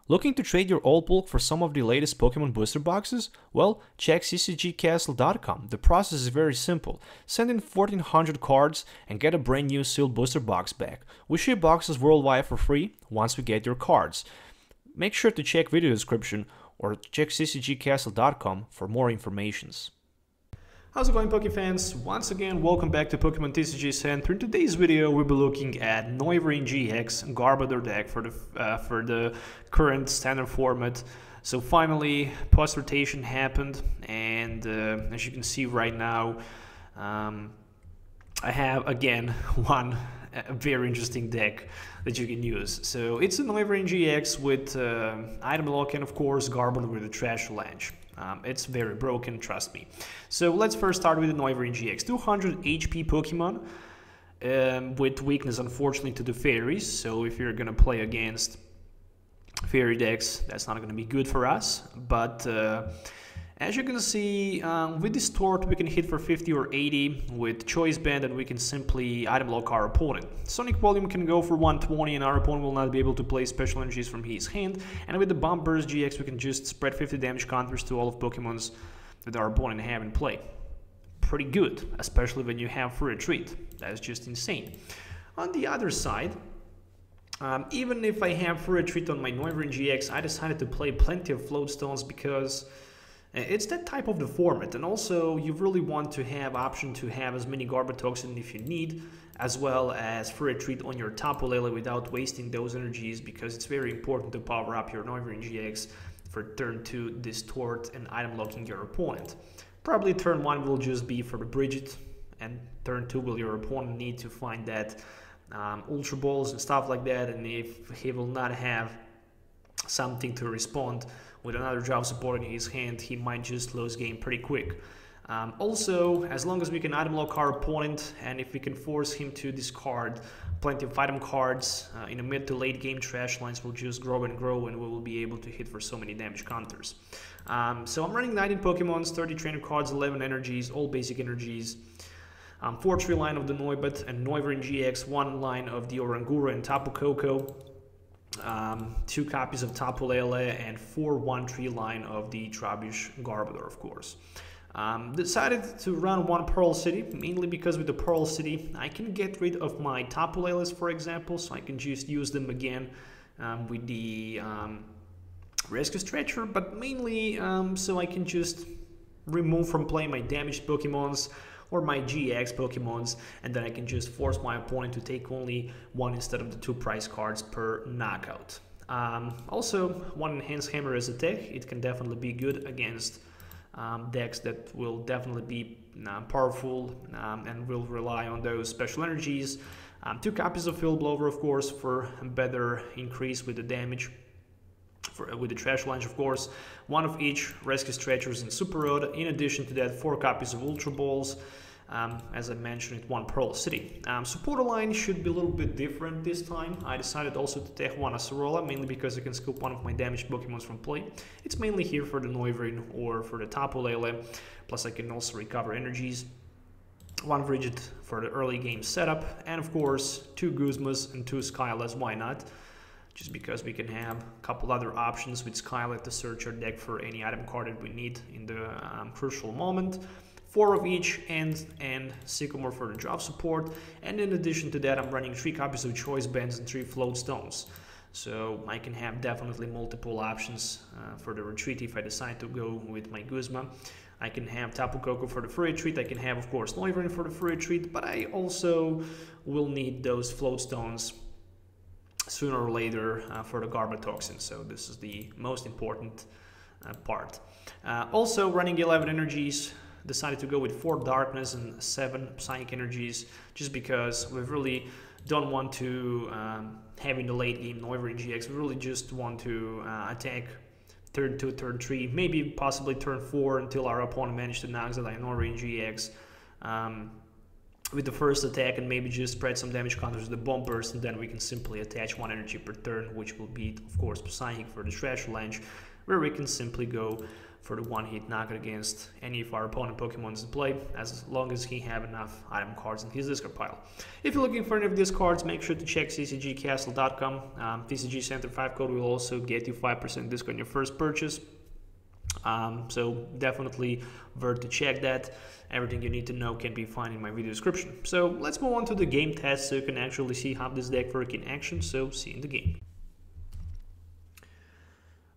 Looking to trade your old bulk for some of the latest Pokemon booster boxes? Well, check ccgcastle.com. The process is very simple. Send in 1400 cards and get a brand new sealed booster box back. We ship boxes worldwide for free once we get your cards. Make sure to check video description or check ccgcastle.com for more information. How's it going, Pokefans? Once again, welcome back to Pokemon TCG Center. In today's video, we'll be looking at Noivern-GX Garbodor deck for the current standard format. So finally, post rotation happened, and as you can see right now, I have again a very interesting deck that you can use. So it's a Noivern-GX with item lock and of course Garbodor with a Trash Avalanche. It's very broken, trust me. So let's first start with the Noivern-GX. 200 HP Pokemon with weakness, unfortunately, to the fairies. So if you're gonna play against fairy decks, that's not gonna be good for us. But as you can see, with this Tort, we can hit for 50 or 80 with Choice Band, and we can simply item lock our opponent. Sonic Volume can go for 120, and our opponent will not be able to play special energies from his hand. And with the Bomb Burst GX, we can just spread 50 damage counters to all of Pokemons that our opponent have in play. Pretty good, especially when you have Free Retreat. That's just insane. On the other side, even if I have Free Retreat on my Noivern-GX, I decided to play plenty of Float Stones because it's that type of the format, and also you really want to have option to have as many Garbotoxin if you need, as well as Free Retreat on your Tapu Lele without wasting those energies, because it's very important to power up your Noivern-GX for turn 2, distort and item locking your opponent. Probably turn 1 will just be for the Bridget, and turn 2 will your opponent need to find that Ultra Balls and stuff like that, and if he will not have something to respond with another drop support in his hand, he might just lose game pretty quick. Also, as long as we can item lock our opponent, and if we can force him to discard plenty of item cards, in the mid to late game trash lines will just grow and grow, and we will be able to hit for so many damage counters. So I'm running 19 Pokemons, 30 trainer cards, 11 energies, all basic energies. 4 tree line of the Noibat and Noivern-GX, 1 line of the Oranguru and Tapu Koko. 2 copies of Tapu Lele, and 4 1-tree line of the Trubbish Garbodor, of course. Decided to run 1 Pearl City, mainly because with the Pearl City I can get rid of my Tapu Leles, for example, so I can just use them again with the Rescue Stretcher, but mainly so I can just remove from play my damaged Pokemons or my GX Pokemons, and then I can just force my opponent to take only 1 instead of the 2 prize cards per knockout. Also, 1 Enhanced Hammer as a tech, it can definitely be good against decks that will definitely be powerful and will rely on those special energies. 2 copies of Field Blower, of course, for a better increase with the damage. With the Trash Lunge, of course, 1 of each Rescue Stretchers and Super Road. In addition to that, 4 copies of Ultra Balls. As I mentioned, it 1 Pearl City. Supporter line should be a little bit different this time. I decided also to take 1 Acerola, mainly because I can scoop 1 of my damaged Pokemons from play. It's mainly here for the Noivern or for the Tapu Lele, plus I can also recover energies. 1 Frigid for the early game setup, and of course 2 Guzmas and 2 Skylas, why not? Just because we can have a couple other options with Skylet to search our deck for any item card that we need in the crucial moment. 4 of each, and Sycamore for the drop support. And in addition to that, I'm running 3 copies of Choice Bands and 3 Float Stones. So I can have definitely multiple options for the retreat if I decide to go with my Guzma. I can have Tapu Koko for the free retreat. I can have, of course, Noivern for the free retreat, but I also will need those Float Stones sooner or later for the Garbotoxin, so this is the most important part. Also running 11 energies, decided to go with 4 Darkness and 7 Psychic energies, just because we really don't want to have in the late game Noivern-GX. We really just want to attack turn 2, turn 3, maybe possibly turn 4 until our opponent manages to knock that Noivern-GX with the first attack, and maybe just spread some damage counters with the Bomb Burst, and then we can simply attach 1 energy per turn, which will be, of course, Psychic for the Trash Lunge, where we can simply go for the one-hit knockout against any of our opponent Pokemons in play, as long as he have enough item cards in his discard pile. If you're looking for any of these cards, make sure to check ccgcastle.com. TCG Center 5 code will also get you 5% discount on your first purchase. So definitely worth to check that. Everything you need to know can be found in my video description. So let's move on to the game test so you can actually see how this deck works in action. So see you in the game.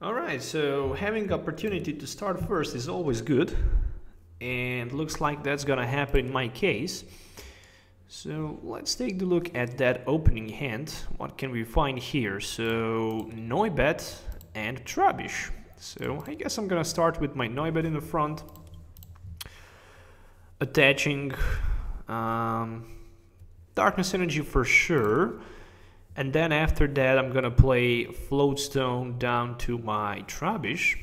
Alright, so having opportunity to start first is always good, and looks like that's gonna happen in my case. So let's take a look at that opening hand. What can we find here? So Noibat and Trubbish. So I guess I'm gonna start with my Noibat in the front, attaching Darkness Energy for sure. And then after that, I'm gonna play Floatstone down to my Trubbish,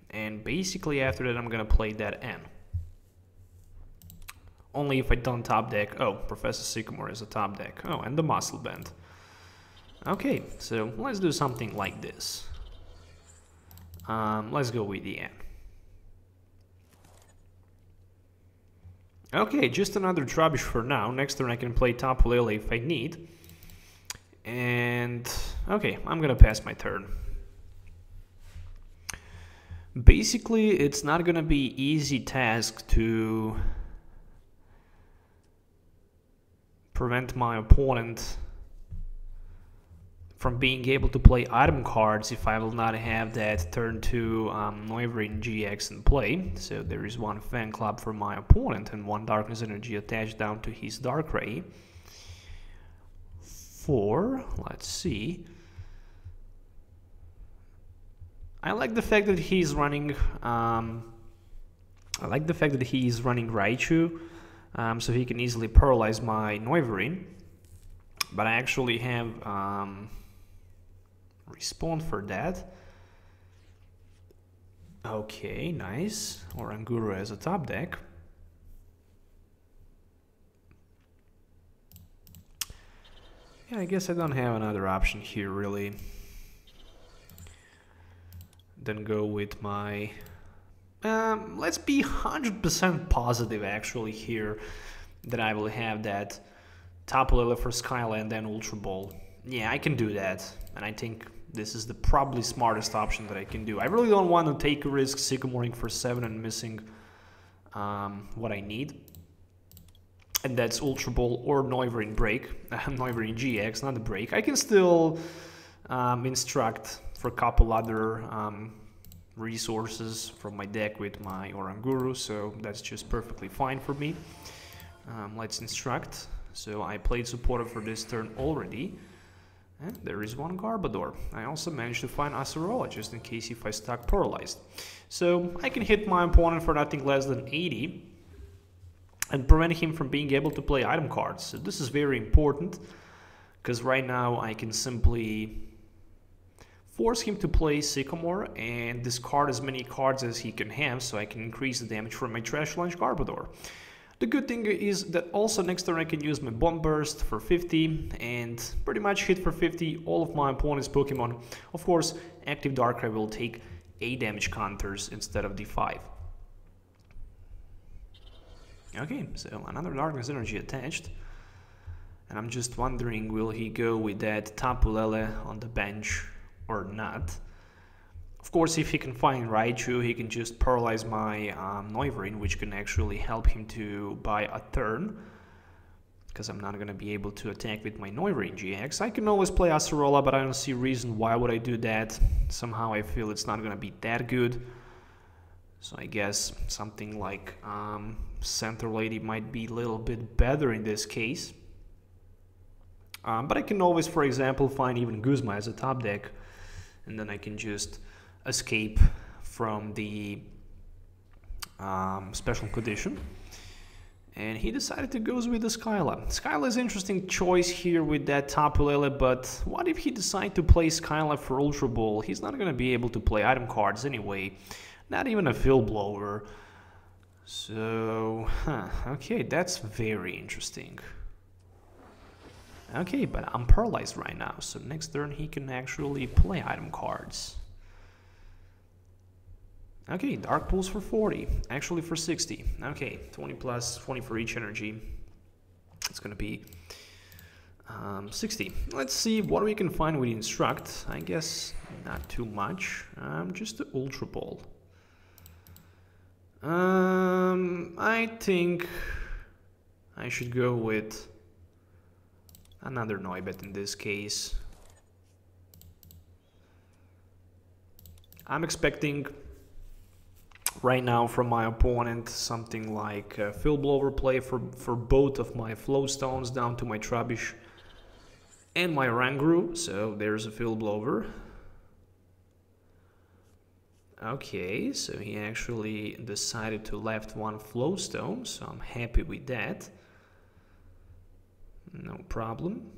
and basically after that, I'm gonna play that N. Only if I don't top deck. Oh, Professor Sycamore is a top deck. Oh, and the Muscle Band. Okay, so let's do something like this. Let's go with the N. Okay, just another Trubbish for now. Next turn I can play Tapu Lele if I need. And okay, I'm gonna pass my turn. Basically, it's not gonna be easy task to prevent my opponent from being able to play item cards if I will not have that turn 2 Noivern-GX in play. So there is one Fan Club for my opponent and one Darkness Energy attached down to his Darkrai. 4, let's see. I like the fact that he's running Raichu, so he can easily paralyze my Noivern. But I actually have Respawn for that. Okay, nice. Oranguru as a top deck. Yeah, I guess I don't have another option here, really. Then go with my... let's be 100% positive, actually, here, that I will have that Tapu Lele for Skyla and then Ultra Ball. Yeah, I can do that, and I think this is the probably smartest option that I can do. I really don't want to take a risk Sycamoring for 7 and missing what I need. And that's Ultra Ball or Noivern Break, Noivern-GX, not the Break. I can still instruct for a couple other resources from my deck with my Oranguru, so that's just perfectly fine for me. Let's instruct. So I played supporter for this turn already. And there is one Garbodor. I also managed to find Acerola just in case if I stuck paralyzed. So I can hit my opponent for nothing less than 80. And prevent him from being able to play item cards. So this is very important, because right now I can simply force him to play Sycamore and discard as many cards as he can have, so I can increase the damage from my Trash Launch Garbodor. The good thing is that also next turn I can use my Bomb Burst for 50 and pretty much hit for 50 all of my opponent's Pokemon. Of course, active Darkrai will take 8 damage counters instead of the 5. Okay, so another Darkness Energy attached. And I'm just wondering, will he go with that Tapu Lele on the bench or not? Of course, if he can find Raichu, he can just paralyze my Noivern, which can actually help him to buy a turn. Because I'm not going to be able to attack with my Noivern-GX. I can always play Acerola, but I don't see reason why would I do that. Somehow I feel it's not going to be that good. So I guess something like Center Lady might be a little bit better in this case. But I can always, for example, find even Guzma as a top deck. And then I can just escape from the special condition. And he decided to go with the Skyla. Skyla is an interesting choice here with that Tapu Lele, but what if he decides to play Skyla for Ultra Ball? He's not going to be able to play item cards anyway. Not even a Field Blower. So, okay, that's very interesting. Okay, but I'm paralyzed right now, so next turn he can actually play item cards. Okay, Dark Pulse for 40, actually for 60. Okay, 20 plus 20 for each energy. It's gonna be 60. Let's see what we can find with Instruct. I guess not too much. Just the Ultra Ball. I think I should go with another Noibat in this case. I'm expecting right now from my opponent something like a Field Blower play for both of my Flow Stones down to my Trubbish and my Oranguru. So there's a Field Blower. Okay, so he actually decided to left one Flow Stone, so I'm happy with that. No problem.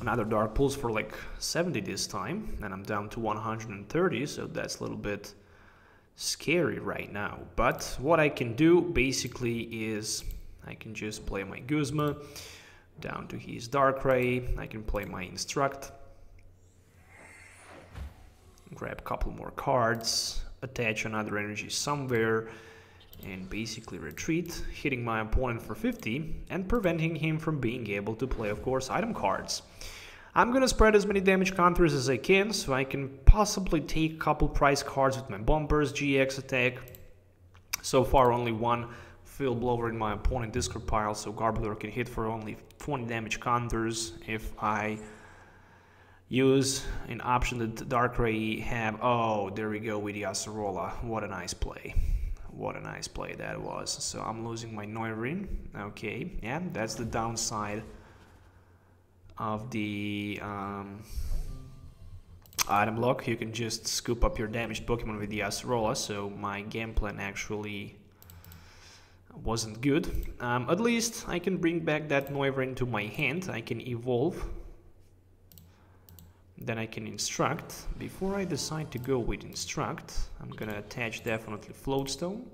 Another Dark Pulse for like 70 this time, and I'm down to 130, so that's a little bit scary right now. But what I can do basically is I can just play my Guzma down to his Darkrai. I can play my Instruct, grab a couple more cards, attach another energy somewhere, and basically retreat, hitting my opponent for 50 and preventing him from being able to play, of course, item cards. I'm gonna spread as many damage counters as I can, so I can possibly take a couple prize cards with my Bumpers, GX attack. So far only one Field Blower in my opponent discard pile, so Garbodor can hit for only 20 damage counters if I use an option that Darkrai have. Oh, there we go with the Acerola. What a nice play. What a nice play that was. So I'm losing my Noivern. Okay, yeah, that's the downside of the item block. You can just scoop up your damaged Pokemon with the Acerola, so my game plan actually wasn't good. At least I can bring back that Noivern to my hand. I can evolve. Then I can Instruct. Before I decide to go with Instruct, I'm gonna attach definitely Floatstone.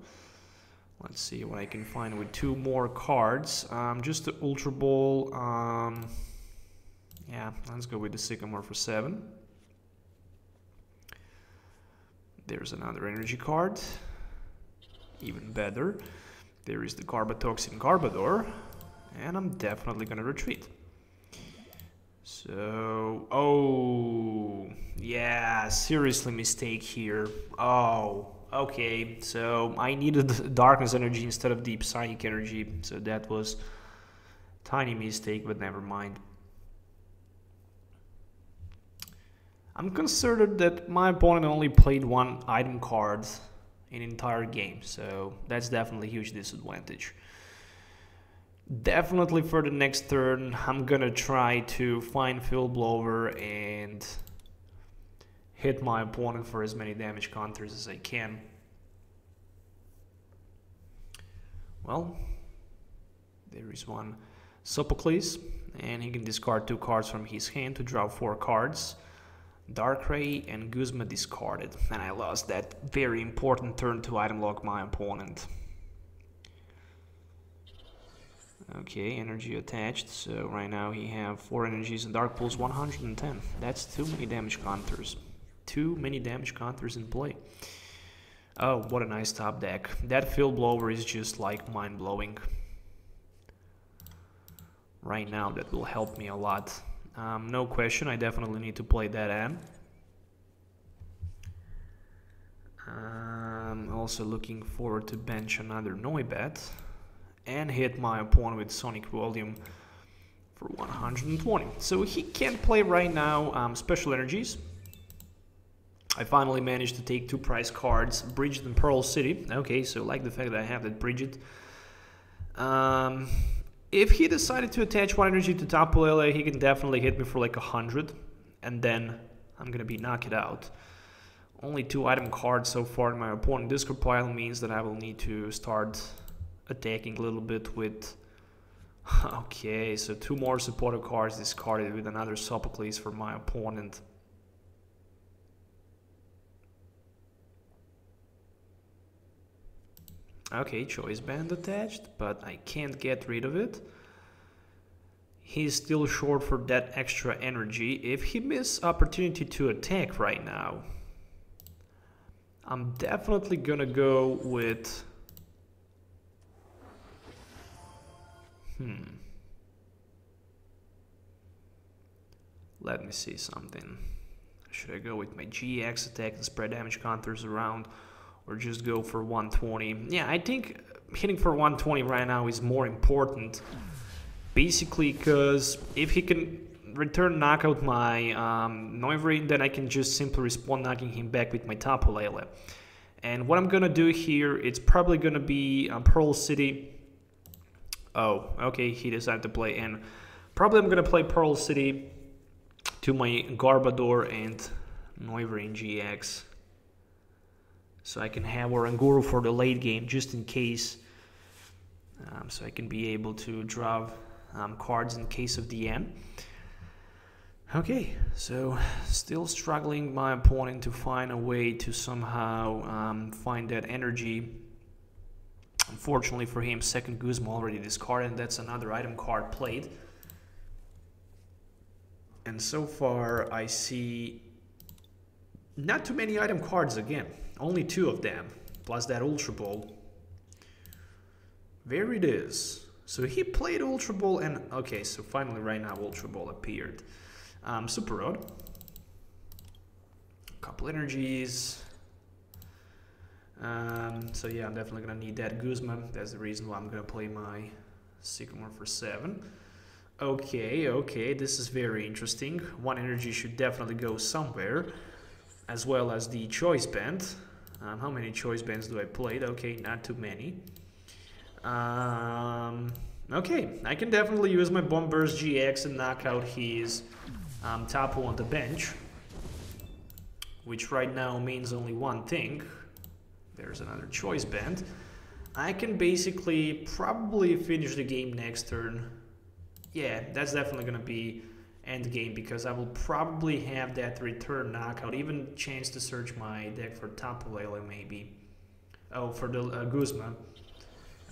Let's see what I can find with two more cards. Just the Ultra Ball. Yeah, let's go with the Sycamore for 7. There's another energy card. Even better. There is the Garbotoxin Garbodor. And I'm definitely gonna retreat. So, oh, yeah, seriously mistake here. Oh, okay, so I needed Darkness Energy instead of Deep Psychic Energy, so that was tiny mistake, but never mind. I'm concerned that my opponent only played one item card in entire game, so that's definitely a huge disadvantage. Definitely for the next turn, I'm gonna try to find Field Blower and hit my opponent for as many damage counters as I can. Well, there is one Sophocles, and he can discard 2 cards from his hand to draw 4 cards. Darkrai and Guzma discarded, and I lost that very important turn to item lock my opponent. Okay, energy attached, so right now he have 4 energies and Dark Pulse 110. That's too many damage counters. Too many damage counters in play. Oh, what a nice top deck. That Field Blower is just like mind-blowing. Right now, that will help me a lot. No question, I definitely need to play that end. I'm also looking forward to bench another Noibat and hit my opponent with Sonic Volume for 120. So he can't play right now special energies. I finally managed to take 2 prize cards, Bridget and Pearl City. Okay, so like the fact that I have that Bridget. If he decided to attach 1 energy to Tapu Lele, he can definitely hit me for like 100, and then I'm gonna be knocked out. Only 2 item cards so far in my opponent discard pile means that I will need to start attacking a little bit with... Okay, so 2 more supporter cards discarded with another Sophocles for my opponent. Okay, Choice Band attached, but I can't get rid of it. He's still short for that extra energy. If he misses opportunity to attack right now, I'm definitely gonna go with... Let me see something. Should I go with my GX attack and spread damage counters around, or just go for 120? Yeah, I think hitting for 120 right now is more important. Basically, because if he can return knockout my Noivern, then I can just simply respawn knocking him back with my Tapu Lele. And what I'm gonna do here, it's probably gonna be Pearl City. Oh, okay, he decided to play in. Probably I'm gonna play Pearl City to my Garbodor and Noivern-GX, so I can have Oranguru for the late game, just in case, so I can be able to draw cards in case of the end. Okay, so still struggling my opponent to find a way to somehow find that energy. Unfortunately for him, second Guzma already discarded, and that's another item card played. And so far I see not too many item cards again, only 2 of them, plus that Ultra Ball. There it is. So he played Ultra Ball, and okay, so finally right now Ultra Ball appeared. Super Road. Couple energies. So yeah, I'm definitely gonna need that Guzma. That's the reason why I'm gonna play my Sycamore for 7. Okay, this is very interesting. 1 energy should definitely go somewhere, as well as the Choice Band. How many Choice Bands do I play? Okay, not too many. Okay, I can definitely use my Bombers GX and knock out his Tapu on the bench, which right now means only one thing. There's another Choice Band. I can basically probably finish the game next turn. Yeah, that's definitely gonna be end game, because I will probably have that return knockout, even chance to search my deck for Tapu Lele maybe. Oh, for the Guzma.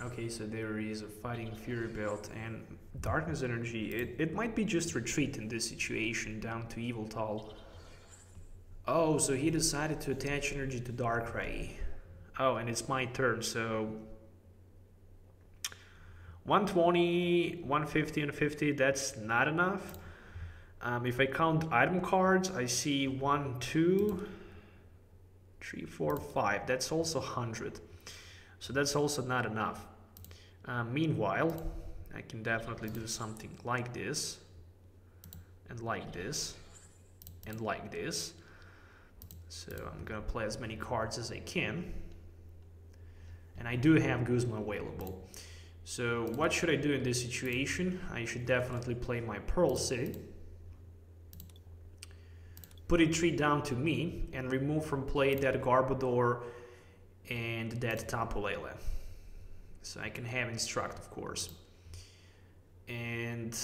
Okay, so there is a Fighting Fury Belt and Darkness Energy. It might be just retreat in this situation, down to Yveltal. Oh, so he decided to attach energy to Darkrai. Oh, and it's my turn, so 120, 150, and 50, that's not enough. If I count item cards, I see 1, 2, 3, 4, 5. That's also 100. So that's also not enough. Meanwhile, I can definitely do something like this, and like this, and like this. So I'm gonna play as many cards as I can. And I do have Guzma available. So what should I do in this situation? I should definitely play my Pearl City, put it 3 down to me, and remove from play that Garbodor and that Tapu Lele. So I can have Instruct, of course. And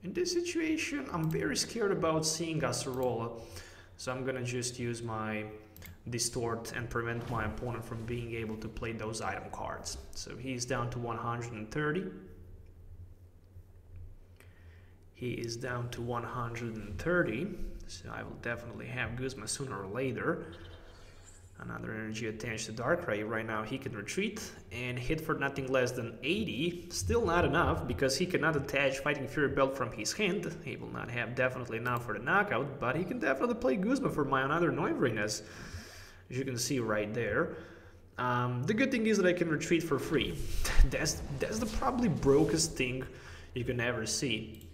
in this situation, I'm very scared about seeing Acerola. So I'm gonna just use my Distort and prevent my opponent from being able to play those item cards. So he's down to 130. He is down to 130. So I will definitely have Guzma sooner or later. Another energy attached to Darkrai. Right now he can retreat and hit for nothing less than 80. Still not enough, because he cannot attach Fighting Fury Belt from his hand. He will not have definitely enough for the knockout, but he can definitely play Guzma for my another Noivern, as you can see right there. The good thing is that I can retreat for free. That's the probably brokest thing you can ever see.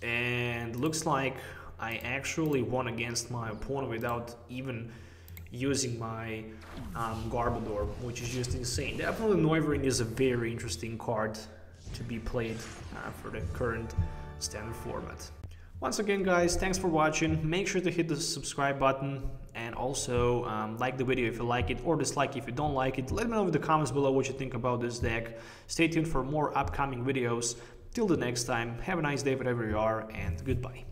And looks like I actually won against my opponent without even using my Garbodor, which is just insane. Definitely Noivern is a very interesting card to be played for the current standard format. Once again, guys, thanks for watching. Make sure to hit the subscribe button, and also like the video if you like it, or dislike if you don't like it. Let me know in the comments below what you think about this deck. Stay tuned for more upcoming videos. Till the next time, have a nice day wherever you are, and goodbye.